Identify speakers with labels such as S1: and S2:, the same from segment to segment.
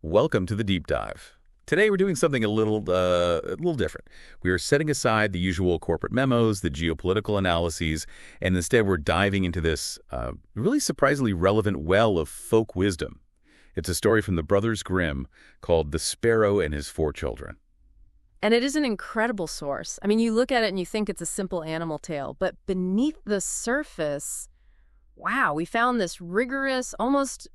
S1: Welcome to the deep dive. Today we're doing something a little different. We are setting aside the usual corporate memos, the geopolitical analyses, and instead we're diving into this really surprisingly relevant well of folk wisdom. It's a story from the Brothers Grimm called The Sparrow and His Four Children.
S2: And it is an incredible source. I mean, you look at it and you think it's a simple animal tale, but beneath the surface, wow, we found this rigorous, almost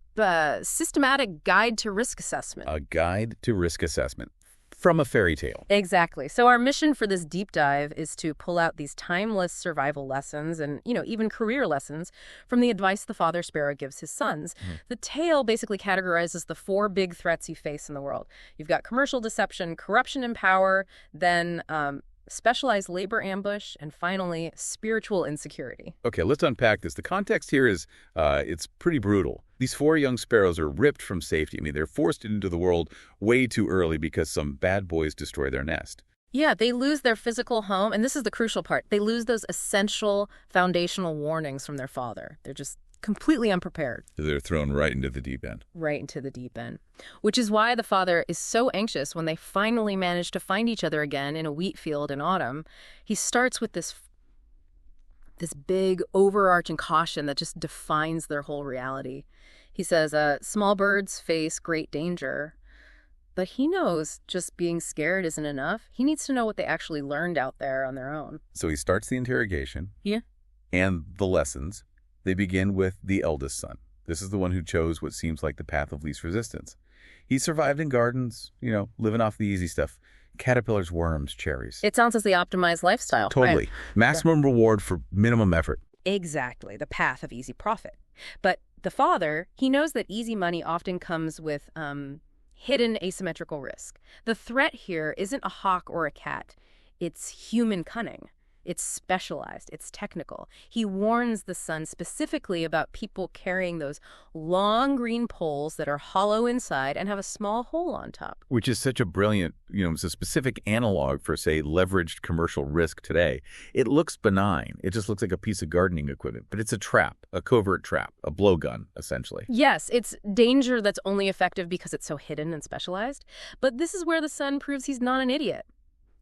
S2: systematic guide to risk assessment.
S1: A guide to risk assessment from a fairy tale.
S2: Exactly. So our mission for this deep dive is to pull out these timeless survival lessons and, even career lessons from the advice the father sparrow gives his sons. The tale basically categorizes the four big threats you face in the world. You've got commercial deception, corruption in power, then specialized labor ambush, and finally, spiritual insecurity.
S1: Okay, let's unpack this. The context here is, it's pretty brutal. These four young sparrows are ripped from safety. I mean, they're forced into the world way too early because some bad boys destroy their nest.
S2: Yeah, they lose their physical home, and this is the crucial part. They lose those essential foundational warnings from their father. They're just completely unprepared.
S1: So they're thrown right into the deep end.
S2: Right into the deep end. Which is why the father is so anxious when they finally manage to find each other again in a wheat field in autumn. He starts with this big overarching caution that just defines their whole reality. He says, small birds face great danger. But he knows just being scared isn't enough. He needs to know what they actually learned out there on their own.
S1: So he starts the interrogation.
S2: Yeah.
S1: And the lessons. They begin with the eldest son. This is the one who chose what seems like the path of least resistance. He survived in gardens, living off the easy stuff. Caterpillars, worms, cherries.
S2: It sounds as the optimized lifestyle.
S1: Totally.
S2: Right.
S1: Maximum reward for minimum effort.
S2: Exactly. The path of easy profit. But the father, he knows that easy money often comes with hidden asymmetrical risk. The threat here isn't a hawk or a cat. It's human cunning. It's specialized. It's technical. He warns the son specifically about people carrying those long green poles that are hollow inside and have a small hole on top.
S1: Which is such a brilliant, it's a specific analog for, say, leveraged commercial risk today. It looks benign. It just looks like a piece of gardening equipment. But it's a trap, a covert trap, a blowgun, essentially.
S2: Yes, it's danger that's only effective because it's so hidden and specialized. But this is where the son proves he's not an idiot.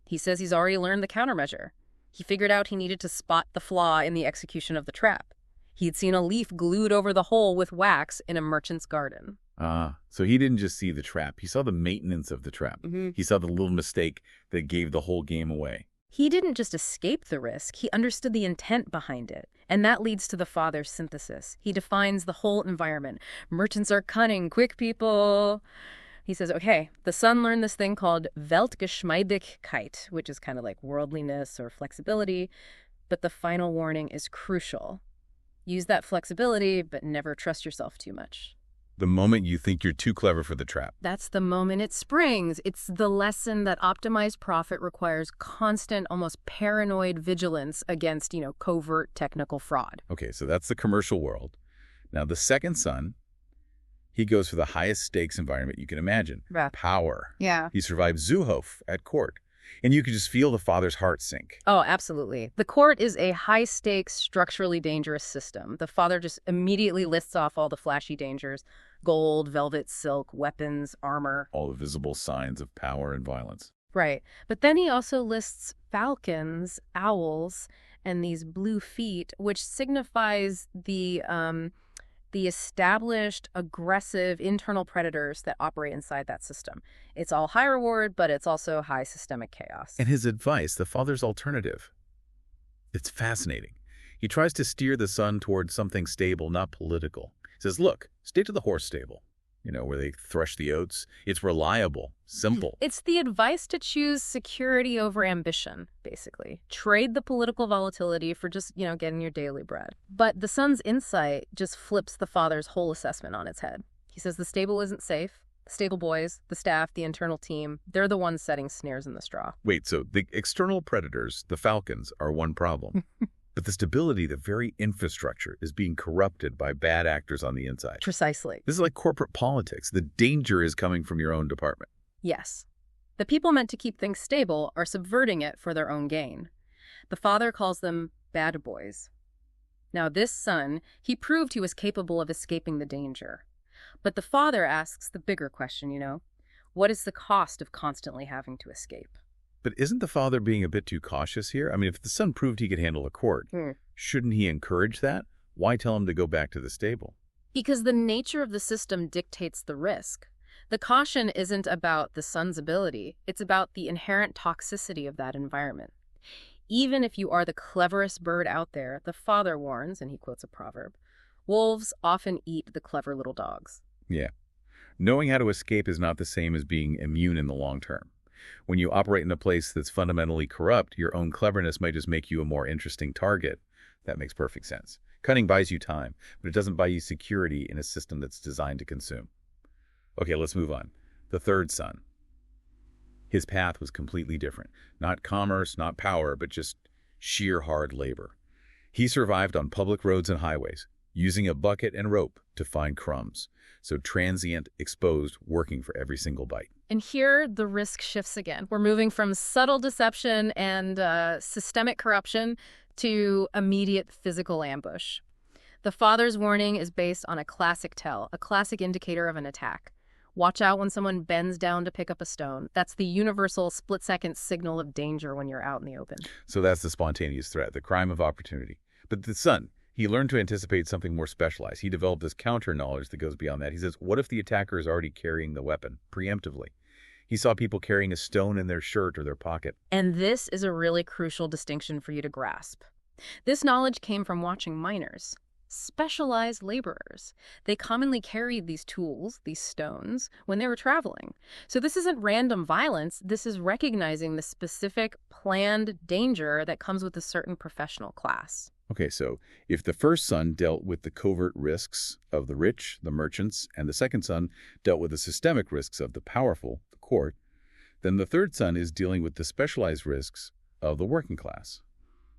S2: He says he's already learned the countermeasure. He figured out he needed to spot the flaw in the execution of the trap. He had seen a leaf glued over the hole with wax in a merchant's garden.
S1: So he didn't just see the trap. He saw the maintenance of the trap. He saw the little mistake that gave the whole game away.
S2: He didn't just escape the risk. He understood the intent behind it. And that leads to the father's synthesis. He defines the whole environment. Merchants are cunning, quick people. He says, okay, the son learned this thing called Weltgeschmeidigkeit, which is kind of like worldliness or flexibility, but the final warning is crucial. Use that flexibility, but never trust yourself too much.
S1: The moment you think you're too clever for the trap.
S2: That's the moment it springs. It's the lesson that optimized profit requires constant, almost paranoid vigilance against, covert technical fraud.
S1: Okay, so that's the commercial world. Now, the second son, he goes for the highest stakes environment you can imagine.
S2: Right.
S1: Power.
S2: Yeah.
S1: He survived Zoohof at court. And you could just feel the father's heart sink.
S2: Oh, absolutely. The court is a high-stakes, structurally dangerous system. The father just immediately lists off all the flashy dangers: gold, velvet, silk, weapons, armor.
S1: All the visible signs of power and violence.
S2: Right. But then he also lists falcons, owls, and these blue feet, which signifies the established, aggressive internal predators that operate inside that system. It's all high reward, but it's also high systemic chaos.
S1: And his advice, the father's alternative, it's fascinating. He tries to steer the son towards something stable, not political. He says, look, stay to the horse stable, where they thresh the oats. It's reliable, simple.
S2: It's the advice to choose security over ambition, basically. Trade the political volatility for just, getting your daily bread. But the son's insight just flips the father's whole assessment on its head. He says the stable isn't safe. The stable boys, the staff, the internal team, they're the ones setting snares in the straw.
S1: Wait, so the external predators, the falcons, are one problem. But the stability, the very infrastructure, is being corrupted by bad actors on the inside.
S2: Precisely.
S1: This is like corporate politics. The danger is coming from your own department.
S2: Yes. The people meant to keep things stable are subverting it for their own gain. The father calls them bad boys. Now, this son, he proved he was capable of escaping the danger. But the father asks the bigger question. What is the cost of constantly having to escape?
S1: But isn't the father being a bit too cautious here? I mean, if the son proved he could handle a court, shouldn't he encourage that? Why tell him to go back to the stable?
S2: Because the nature of the system dictates the risk. The caution isn't about the son's ability, it's about the inherent toxicity of that environment. Even if you are the cleverest bird out there, the father warns, and he quotes a proverb, wolves often eat the clever little dogs.
S1: Yeah. Knowing how to escape is not the same as being immune in the long term. When you operate in a place that's fundamentally corrupt, your own cleverness might just make you a more interesting target. That makes perfect sense. Cunning buys you time, but it doesn't buy you security in a system that's designed to consume. Okay, let's move on. The third son. His path was completely different. Not commerce, not power, but just sheer hard labor. He survived on public roads and highways, using a bucket and rope to find crumbs. So transient, exposed, working for every single bite.
S2: And here, the risk shifts again. We're moving from subtle deception and systemic corruption to immediate physical ambush. The father's warning is based on a classic tell, a classic indicator of an attack. Watch out when someone bends down to pick up a stone. That's the universal split-second signal of danger when you're out in the open.
S1: So that's the spontaneous threat, the crime of opportunity. But the son, he learned to anticipate something more specialized. He developed this counter-knowledge that goes beyond that. He says, what if the attacker is already carrying the weapon, preemptively? He saw people carrying a stone in their shirt or their pocket.
S2: And this is a really crucial distinction for you to grasp. This knowledge came from watching miners, specialized laborers. They commonly carried these tools, these stones, when they were traveling. So this isn't random violence. This is recognizing the specific planned danger that comes with a certain professional class.
S1: Okay, so if the first son dealt with the covert risks of the rich, the merchants, and the second son dealt with the systemic risks of the powerful, the court, then the third son is dealing with the specialized risks of the working class,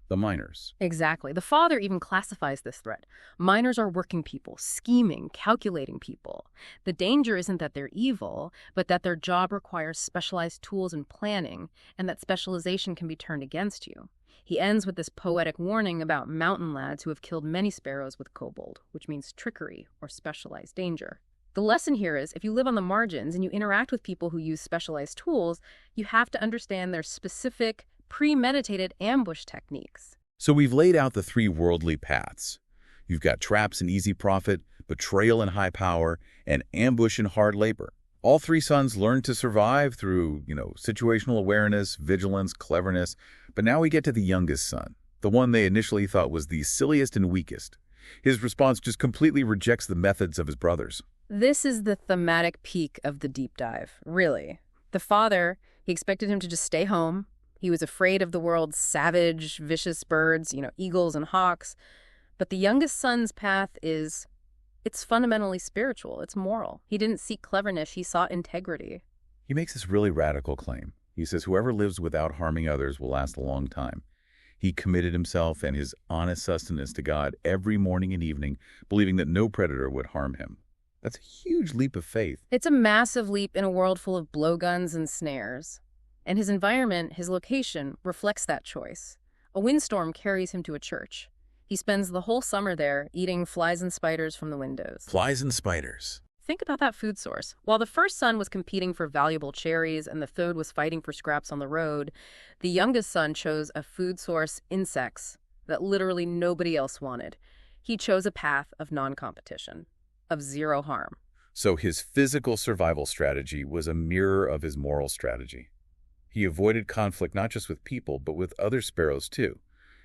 S1: the miners.
S2: Exactly. The father even classifies this threat. Miners are working people, scheming, calculating people. The danger isn't that they're evil, but that their job requires specialized tools and planning, and that specialization can be turned against you. He ends with this poetic warning about mountain lads who have killed many sparrows with kobold, which means trickery or specialized danger. The lesson here is, if you live on the margins and you interact with people who use specialized tools, you have to understand their specific, premeditated ambush techniques.
S1: So we've laid out the three worldly paths. You've got traps and easy profit, betrayal and high power, and ambush and hard labor. All three sons learned to survive through, situational awareness, vigilance, cleverness. But now we get to the youngest son, the one they initially thought was the silliest and weakest. His response just completely rejects the methods of his brothers.
S2: This is the thematic peak of the deep dive, really. The father, he expected him to just stay home. He was afraid of the world's savage, vicious birds, eagles and hawks. But the youngest son's path it's fundamentally spiritual. It's moral. He didn't seek cleverness. He sought integrity.
S1: He makes this really radical claim. He says whoever lives without harming others will last a long time. He committed himself and his honest sustenance to God every morning and evening, believing that no predator would harm him. That's a huge leap of faith.
S2: It's a massive leap in a world full of blowguns and snares. And his environment, his location, reflects that choice. A windstorm carries him to a church. He spends the whole summer there, eating flies and spiders from the windows.
S1: Flies and spiders.
S2: Think about that food source. While the first son was competing for valuable cherries and the third was fighting for scraps on the road, the youngest son chose a food source, insects, that literally nobody else wanted. He chose a path of non-competition, of zero harm.
S1: So his physical survival strategy was a mirror of his moral strategy. He avoided conflict not just with people, but with other sparrows too.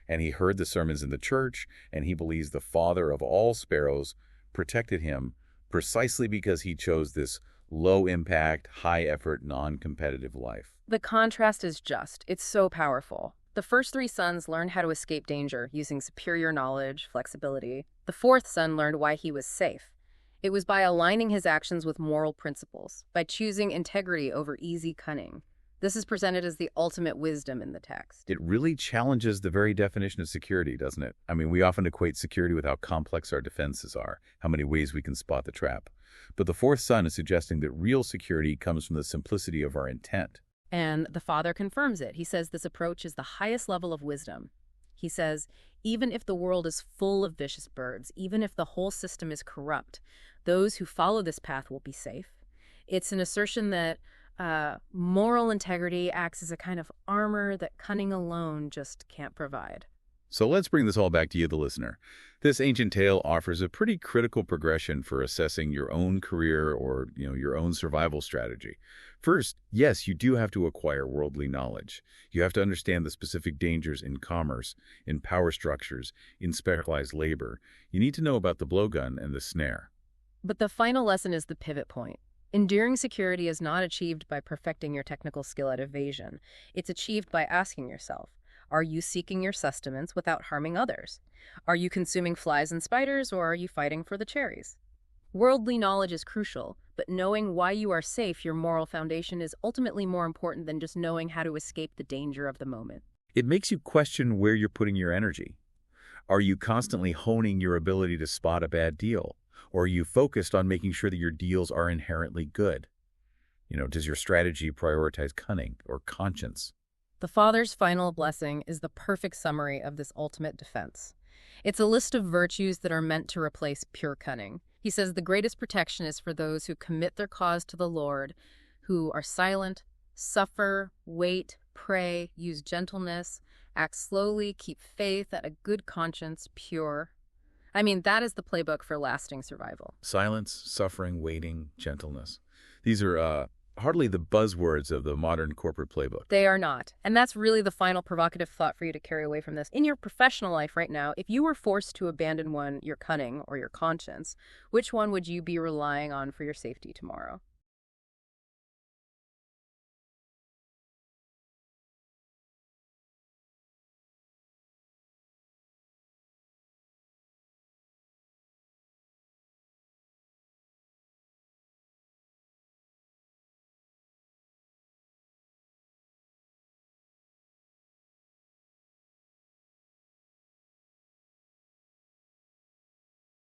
S1: And he heard the sermons in the church, and he believes the father of all sparrows protected him precisely because he chose this low-impact, high-effort, non-competitive life.
S2: The contrast is just. It's so powerful. The first three sons learned how to escape danger using superior knowledge, flexibility. The fourth son learned why he was safe. It was by aligning his actions with moral principles, by choosing integrity over easy cunning. This is presented as the ultimate wisdom in the text.
S1: It really challenges the very definition of security, doesn't it? I mean, we often equate security with how complex our defenses are, how many ways we can spot the trap. But the fourth son is suggesting that real security comes from the simplicity of our intent.
S2: And the father confirms it. He says this approach is the highest level of wisdom. He says, Even if the world is full of vicious birds, even if the whole system is corrupt, those who follow this path will be safe. It's an assertion that moral integrity acts as a kind of armor that cunning alone just can't provide.
S1: So let's bring this all back to you, the listener. This ancient tale offers a pretty critical progression for assessing your own career or, your own survival strategy. First, yes, you do have to acquire worldly knowledge. You have to understand the specific dangers in commerce, in power structures, in specialized labor. You need to know about the blowgun and the snare.
S2: But the final lesson is the pivot point. Enduring security is not achieved by perfecting your technical skill at evasion. It's achieved by asking yourself, are you seeking your sustenance without harming others? Are you consuming flies and spiders, or are you fighting for the cherries? Worldly knowledge is crucial, but knowing why you are safe, your moral foundation, is ultimately more important than just knowing how to escape the danger of the moment.
S1: It makes you question where you're putting your energy. Are you constantly honing your ability to spot a bad deal? Or are you focused on making sure that your deals are inherently good? Does your strategy prioritize cunning or conscience?
S2: The Father's final blessing is the perfect summary of this ultimate defense. It's a list of virtues that are meant to replace pure cunning. He says the greatest protection is for those who commit their cause to the Lord, who are silent, suffer, wait, pray, use gentleness, act slowly, keep faith, at a good conscience, pure. That is the playbook for lasting survival.
S1: Silence, suffering, waiting, gentleness. These are hardly the buzzwords of the modern corporate playbook.
S2: They are not. And that's really the final provocative thought for you to carry away from this. In your professional life right now, if you were forced to abandon one, your cunning or your conscience, which one would you be relying on for your safety tomorrow?